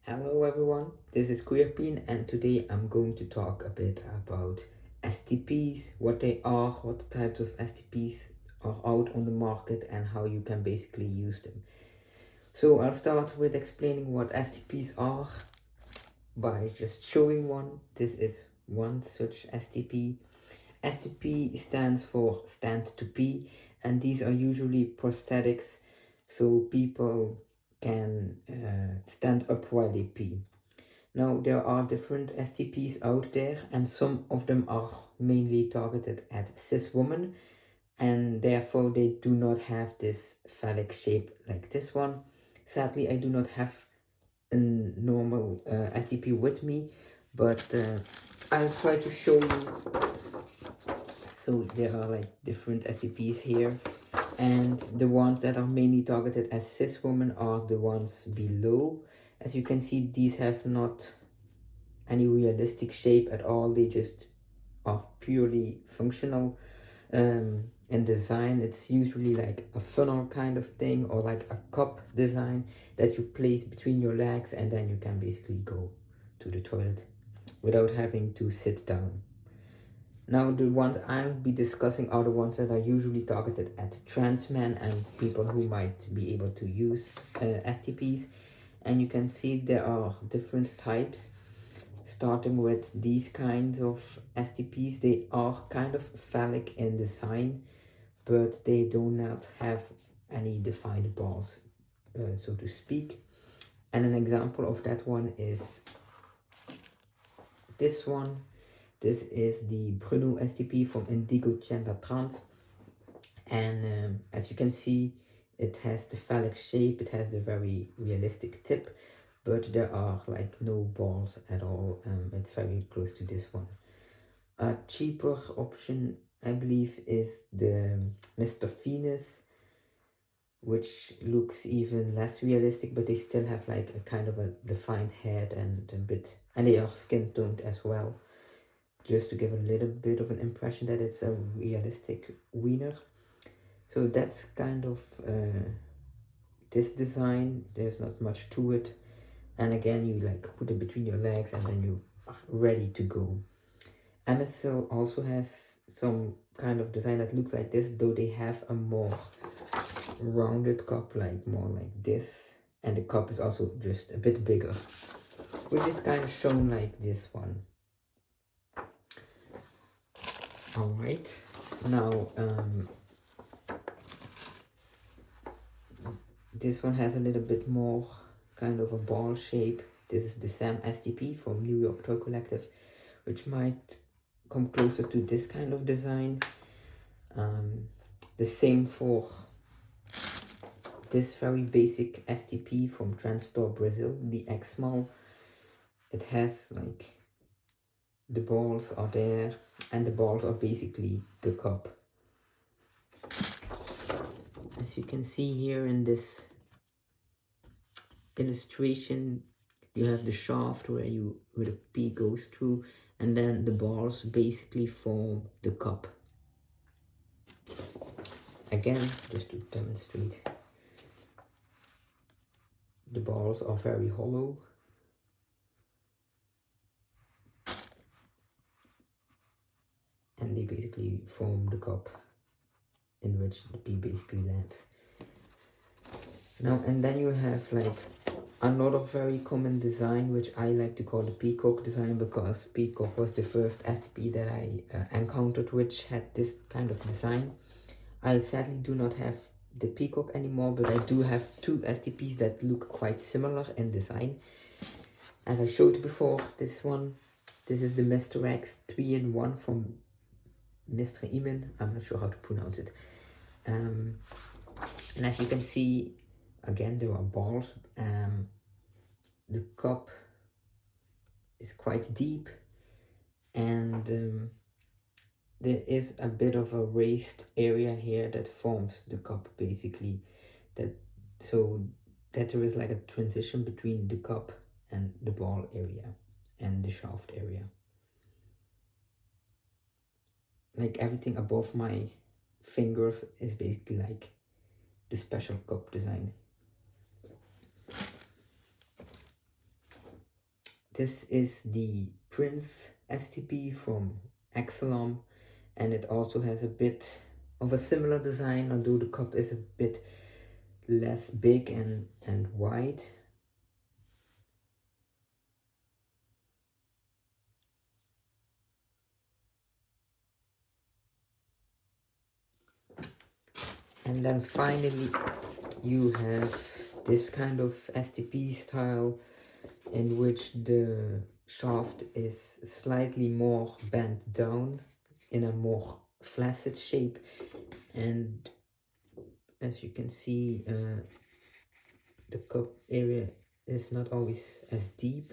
Hello everyone, this is Queerpin and today I'm going to talk a bit about STPs, what they are, what types of STPs are out on the market and how you can basically use them. So I'll start with explaining what STPs are by just showing one. This is one such STP. STP stands for stand to pee, and these are usually prosthetics so people can stand up while they pee. Now, there are different STPs out there, and some of them are mainly targeted at cis women, and therefore they do not have this phallic shape like this one. Sadly, I do not have a normal STP with me, but I'll try to show you. So there are like different STPs here, and the ones that are mainly targeted as cis women are the ones below. As you can see, these have not any realistic shape at all. They just are purely functional. In design, it's usually like a funnel kind of thing or like a cup design that you place between your legs, and then you can basically go to the toilet without having to sit down. Now, the ones I'll be discussing are the ones that are usually targeted at trans men and people who might be able to use STPs. And you can see there are different types, starting with these kinds of STPs. They are kind of phallic in design, but they do not have any defined balls, so to speak. And an example of that one is this one. This is the Bruno STP from Indigo, Tienda, Trans. And as you can see, it has the phallic shape, it has the very realistic tip, but there are like no balls at all. It's very close to this one. A cheaper option, I believe, is the Mr. Venus, which looks even less realistic, but they still have like a kind of a defined head and they are skin toned as well, just to give a little bit of an impression that it's a realistic wiener. So that's kind of this design. There's not much to it, and again, you like put it between your legs and then you are ready to go. MSL also has some kind of design that looks like this, though they have a more rounded cup, like more like this, and the cup is also just a bit bigger, which is kind of shown like this one. Alright, now this one has a little bit more kind of a ball shape. This is the Sam STP from New York Toy Collective, which might come closer to this kind of design. The same for this very basic STP from Transtore, Brazil, the XMall. It has like the balls are there, and the balls are basically the cup. As you can see here in this illustration, you have the shaft where the pee goes through, and then the balls basically form the cup. Again, just to demonstrate, the balls are very hollow. And they basically form the cup in which the pee basically lands. Now, and then you have like another very common design, which I like to call the peacock design, because peacock was the first STP that I encountered which had this kind of design. I sadly do not have the peacock anymore, but I do have two STPs that look quite similar in design. As I showed before, this is the Mr. X 3-in-1 from MRIMIN. I'm not sure how to pronounce it. And as you can see, again, there are balls. The cup is quite deep, and there is a bit of a raised area here that forms the cup basically, so that there is like a transition between the cup and the ball area and the shaft area. Like everything above my fingers is basically like the special cup design. This is the Prince STP from Axolom, and it also has a bit of a similar design, although the cup is a bit less big and wide. And then finally you have this kind of STP style in which the shaft is slightly more bent down in a more flaccid shape, and as you can see the cup area is not always as deep,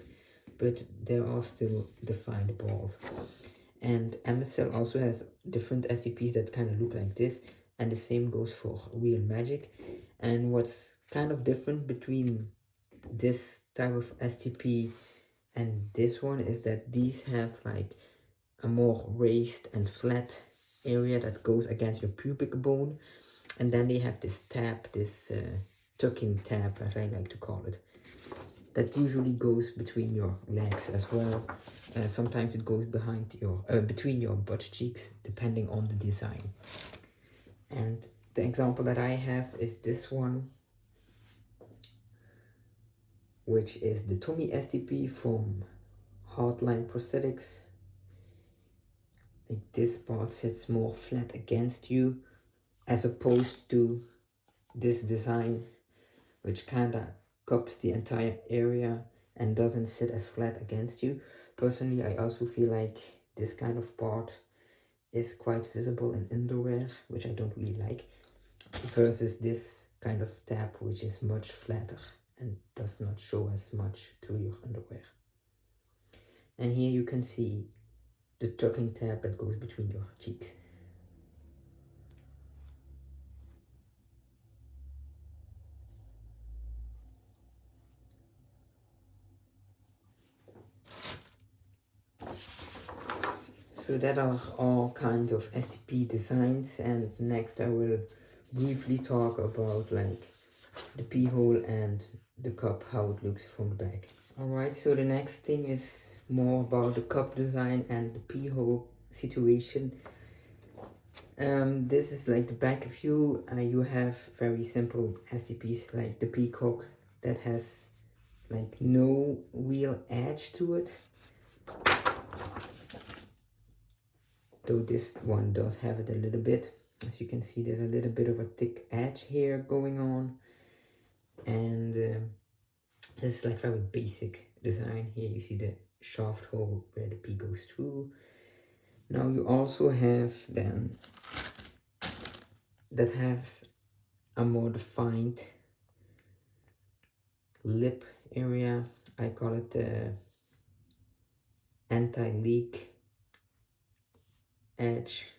but there are still defined balls. And MSL also has different STPs that kind of look like this, and the same goes for Real Magic. And what's kind of different between this type of STP and this one is that these have like a more raised and flat area that goes against your pubic bone, and then they have this tab, this tucking tab as I like to call it, that usually goes between your legs as well. Sometimes it goes behind your between your butt cheeks, depending on the design. And the example that I have is this one, which is the Tommy STP from Hardline prosthetics. Like this part sits more flat against you, as opposed to this design, which kinda cups the entire area and doesn't sit as flat against you. Personally, I also feel like this kind of part is quite visible in underwear, which I don't really like, versus this kind of tab, which is much flatter and does not show as much through your underwear. And here you can see the tucking tab that goes between your cheeks. So that are all kinds of STP designs, and next I will briefly talk about like the pee hole and the cup, how it looks from the back. Alright, so the next thing is more about the cup design and the pee hole situation. This is like the back view. You have very simple STPs like the peacock that has like no real edge to it, though this one does have it a little bit. As you can see, there's a little bit of a thick edge here going on, and this is like very basic design. Here you see the shaft hole where the pee goes through. Now you also have then that has a more defined lip area. I call it the anti-leak edge.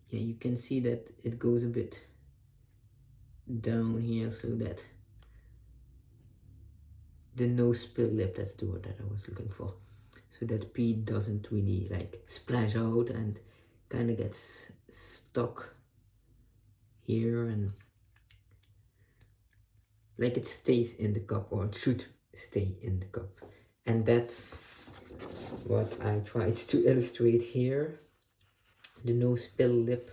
Yeah, you can see that it goes a bit down here so that the no spill lip, that's the word that I was looking for, so that pee doesn't really like splash out and kind of gets stuck here, and like it stays in the cup, or it should stay in the cup. And that's what I tried to illustrate here, the no spill lip.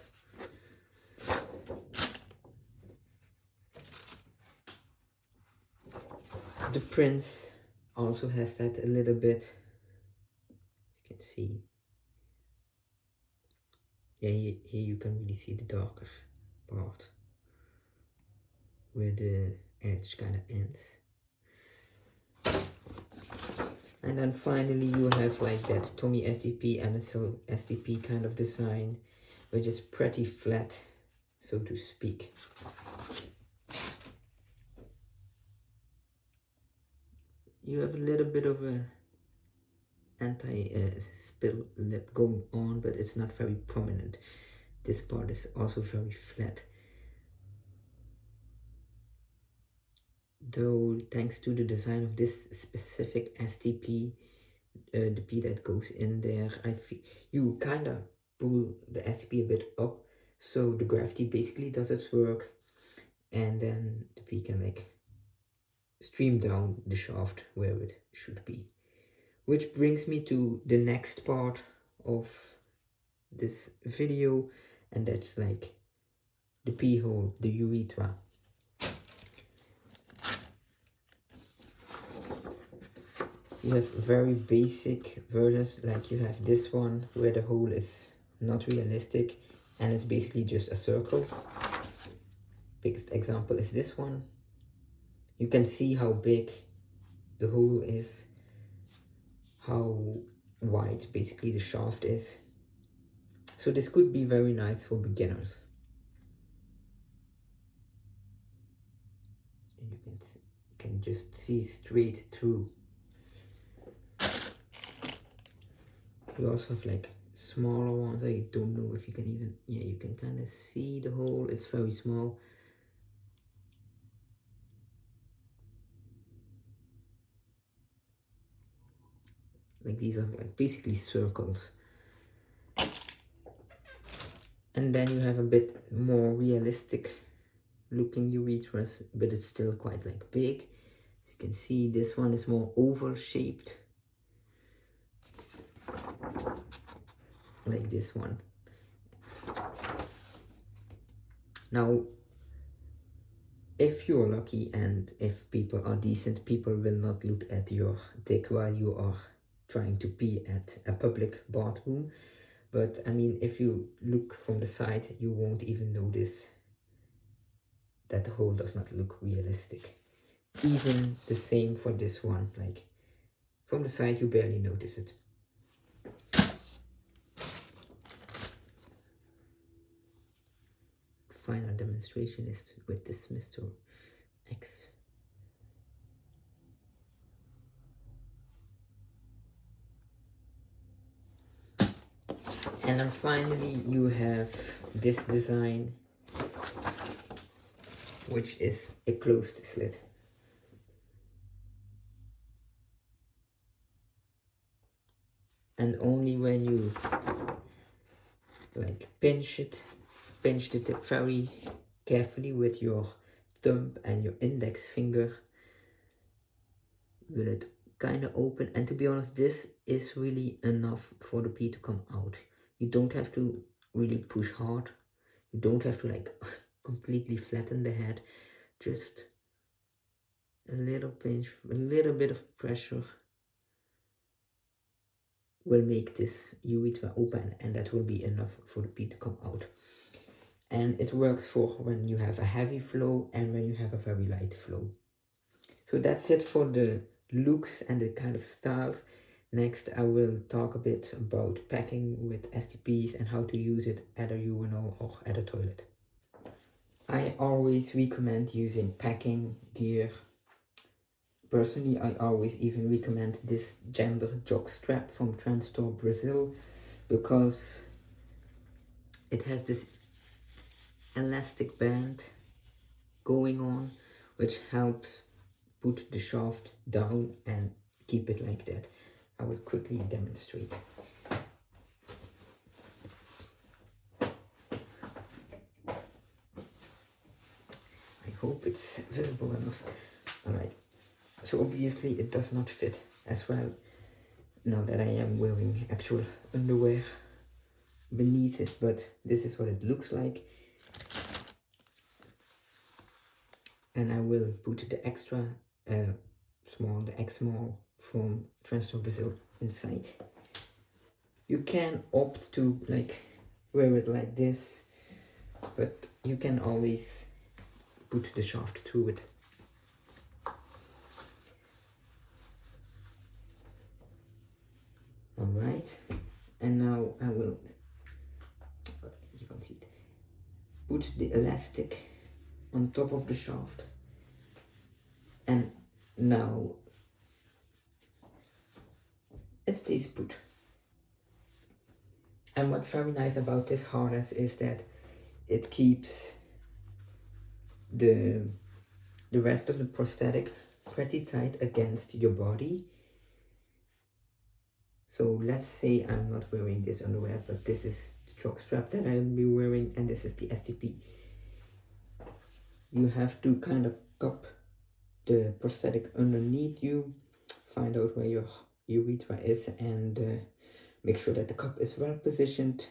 The Prince also has that a little bit. You can see. Yeah, here you can really see the darker part where the edge kind of ends. And then finally you have like that Tommy STP, MSL STP kind of design, which is pretty flat, so to speak. You have a little bit of a anti-spill lip going on, but it's not very prominent. This part is also very flat. Though thanks to the design of this specific STP, the P that goes in there, I feel you kind of pull the STP a bit up, so the gravity basically does its work, and then the pee can like stream down the shaft where it should be. Which brings me to the next part of this video, and that's like the pee hole, the urethra. You have very basic versions, like you have this one where the hole is not realistic and it's basically just a circle. Biggest example is this one. You can see how big the hole is, how wide basically the shaft is. So this could be very nice for beginners. You can just see straight through. You also have like smaller ones. I don't know if you can even, yeah, you can kind of see the hole. It's very small. Like these are like basically circles. And then you have a bit more realistic looking urethras, but it's still quite like big. As you can see, this one is more oval shaped, like this one. Now, if you're lucky and if people are decent, people will not look at your dick while you are trying to pee at a public bathroom. But I mean, if you look from the side, you won't even notice that the hole does not look realistic. Even the same for this one, like from the side you barely notice it. Final demonstration is with this Mr. X. And then finally you have this design, which is a closed slit. And only when you like pinch the tip very carefully with your thumb and your index finger, will it kind of open. And to be honest, this is really enough for the pee to come out. You don't have to really push hard. You don't have to like completely flatten the head. Just a little pinch, a little bit of pressure will make this urethra open, and that will be enough for the pee to come out. And it works for when you have a heavy flow and when you have a very light flow. So that's it for the looks and the kind of styles. Next, I will talk a bit about packing with STPs and how to use it at a urinal or at a toilet. I always recommend using packing gear. Personally, I always even recommend this gender jockstrap from Transtore, Brazil, because it has this elastic band going on, which helps put the shaft down and keep it like that. I will quickly demonstrate. I hope it's visible enough. Alright, so obviously it does not fit as well now that I am wearing actual underwear beneath it, but this is what it looks like. And I will put the extra small, the XMall from Transtore Brazil inside. You can opt to like wear it like this, but you can always put the shaft through it. Alright, and now I will, you can see it, put the elastic on top of the shaft, and now it stays put. And what's very nice about this harness is that it keeps the rest of the prosthetic pretty tight against your body. So let's say I'm not wearing this underwear, but this is the jockstrap that I'll be wearing, and this is the STP. you have to kind of cup the prosthetic underneath you, find out where your urethra is, and make sure that the cup is well positioned,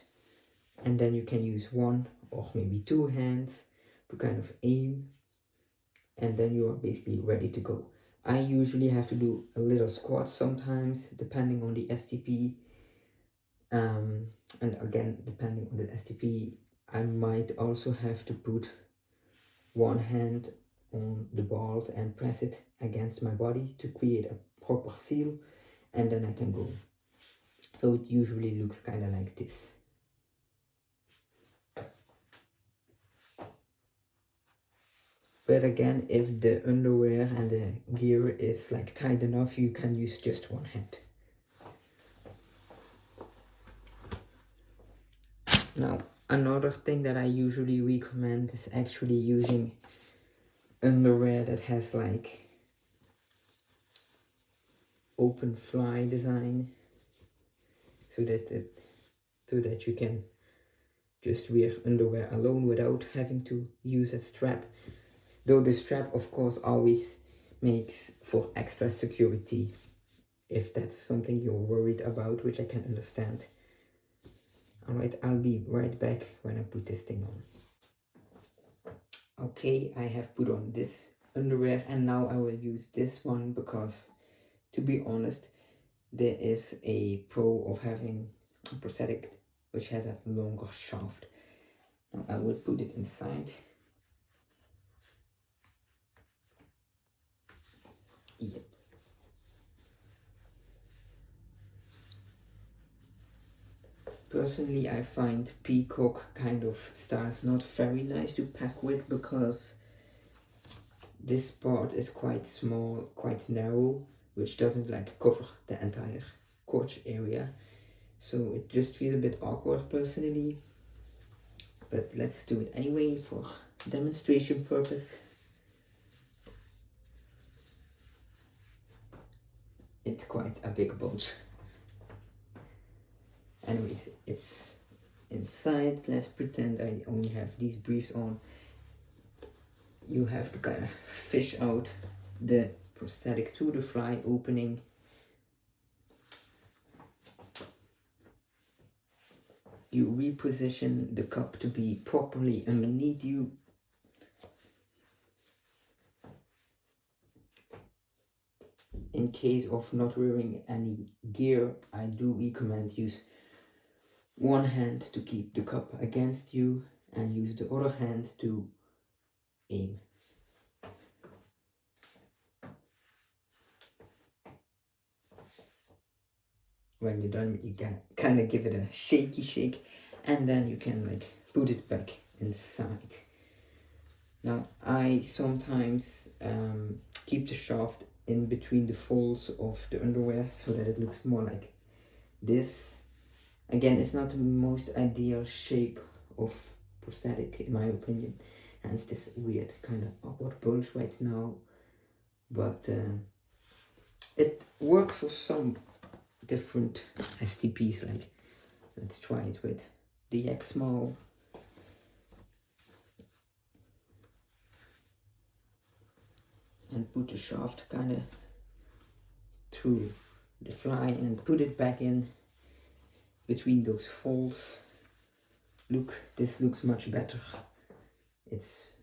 and then you can use one or maybe two hands to kind of aim, and then you are basically ready to go. I usually have to do a little squat sometimes depending on the STP, and again depending on the STP I might also have to put one hand on the balls and press it against my body to create a proper seal, and then I can go. So it usually looks kind of like this. But again, if the underwear and the gear is like tight enough, you can use just one hand. Now, another thing that I usually recommend is actually using underwear that has like open fly design, so that you can just wear underwear alone without having to use a strap. Though the strap of course always makes for extra security if that's something you're worried about, which I can understand. Alright, I'll be right back when I put this thing on. Okay, I have put on this underwear and now I will use this one because, to be honest, there is a pro of having a prosthetic which has a longer shaft. Now I will put it inside. Yep. Personally, I find peacock kind of styles not very nice to pack with because this part is quite small, quite narrow, which doesn't like cover the entire crotch area. So it just feels a bit awkward personally. But let's do it anyway for demonstration purpose. It's quite a big bunch. Anyways, it's inside. Let's pretend I only have these briefs on. You have to kind of fish out the prosthetic through the fly opening. You reposition the cup to be properly underneath you. In case of not wearing any gear, I do recommend use one hand to keep the cup against you and use the other hand to aim. When you're done, you can kind of give it a shaky shake and then you can like put it back inside. Now I sometimes keep the shaft in between the folds of the underwear so that it looks more like this. Again, it's not the most ideal shape of prosthetic in my opinion, hence this weird kind of awkward bulge right now, but it works for some different STPs. Like, let's try it with the XMall. And put the shaft kind of through the fly and put it back in between those folds. Look, this looks much better. This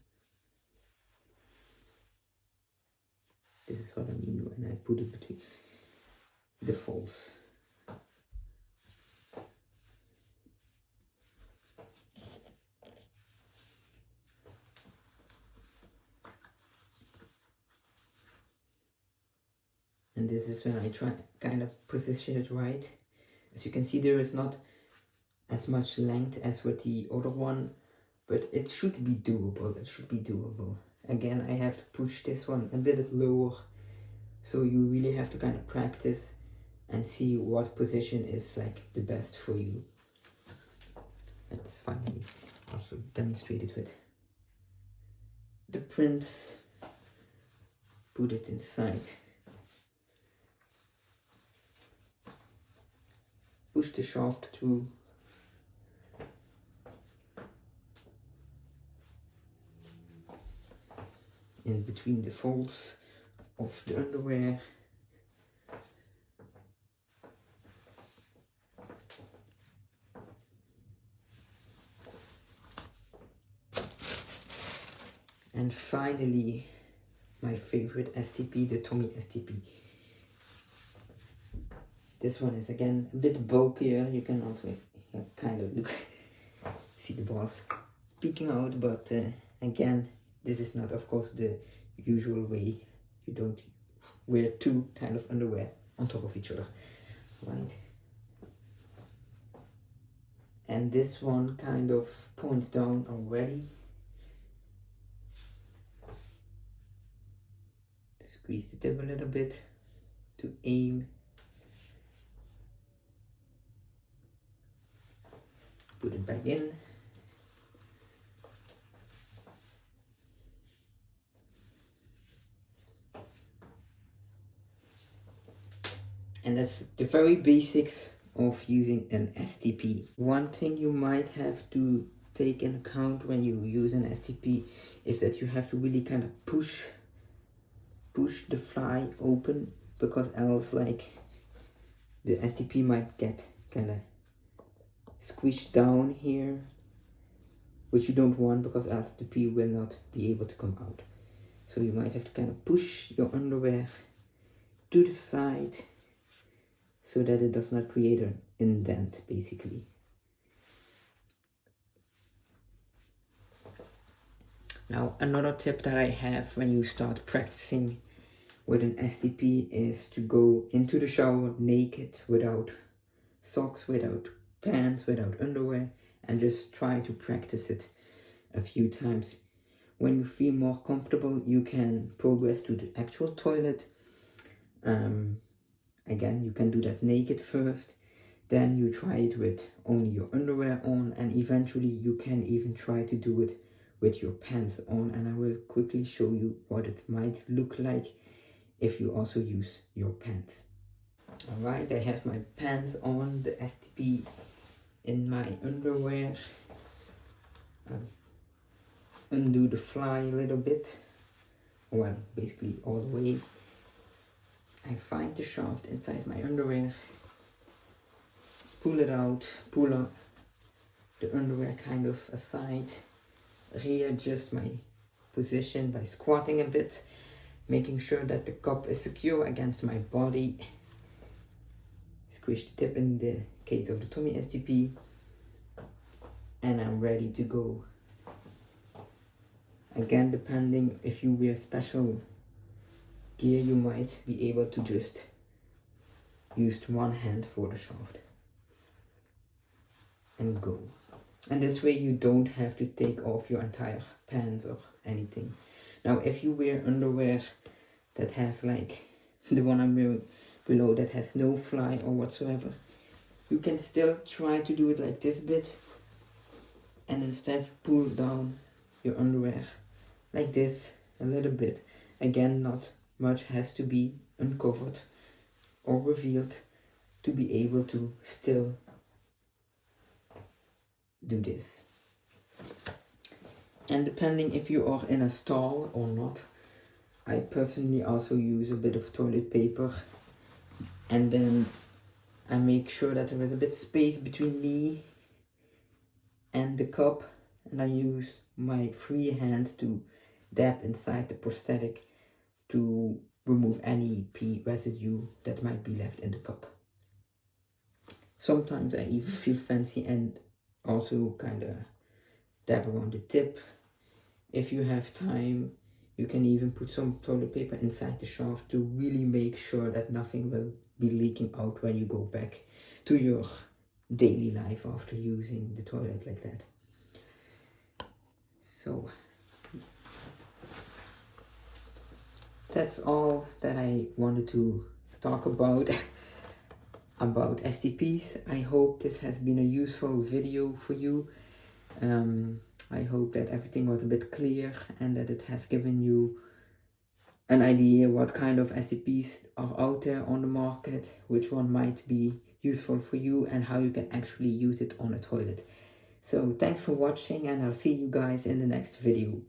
is what I mean when I put it between the folds. And this is when I try kind of position it right. As you can see, there is not as much length as with the other one, but it should be doable. It should be doable. Again, I have to push this one a bit lower, so you really have to kind of practice and see what position is like the best for you. Let's finally also demonstrate it with the prints. Put it inside. Push the shaft through. in between the folds of the underwear. And finally, my favorite STP, the Tommy STP. This one is again a bit bulkier. You can also kind of look, see the balls peeking out, but again, this is not, of course, the usual way. You don't wear two kind of underwear on top of each other, right? And this one kind of points down already. Squeeze the tip a little bit to aim. Put it back in. And that's the very basics of using an STP. One thing you might have to take in account when you use an STP is that you have to really kind of push the fly open, because else like the STP might get kind of squished down here, which you don't want, because else the STP will not be able to come out. So you might have to kind of push your underwear to the side so that it does not create an indent, basically. Now, another tip that I have when you start practicing with an STP is to go into the shower naked, without socks, without pants, without underwear, and just try to practice it a few times. When you feel more comfortable, you can progress to the actual toilet. Again, you can do that naked first, then you try it with only your underwear on, and eventually you can even try to do it with your pants on, and I will quickly show you what it might look like if you also use your pants. Alright, I have my pants on, the STP in my underwear. I'll undo the fly a little bit, well, basically all the way. I find the shaft inside my underwear, pull it out, pull up the underwear kind of aside, readjust my position by squatting a bit, making sure that the cup is secure against my body. Squish the tip in the case of the Tommy STP, and I'm ready to go. Again, depending if you wear special gear, you might be able to just use one hand for the shaft and go. And this way you don't have to take off your entire pants or anything. Now, if you wear underwear that has like the one I'm wearing below, that has no fly or whatsoever, you can still try to do it like this bit, and instead pull down your underwear like this a little bit. Again, not much has to be uncovered or revealed to be able to still do this. And depending if you are in a stall or not, I personally also use a bit of toilet paper, and then I make sure that there is a bit of space between me and the cup, and I use my free hand to dab inside the prosthetic to remove any pee residue that might be left in the cup. Sometimes I even feel fancy and also kind of dab around the tip. If you have time, you can even put some toilet paper inside the shaft to really make sure that nothing will be leaking out when you go back to your daily life after using the toilet like that. So that's all that I wanted to talk about STPs. I hope this has been a useful video for you. I hope that everything was a bit clear and that it has given you an idea what kind of STPs are out there on the market, which one might be useful for you, and how you can actually use it on a toilet. So thanks for watching, and I'll see you guys in the next video.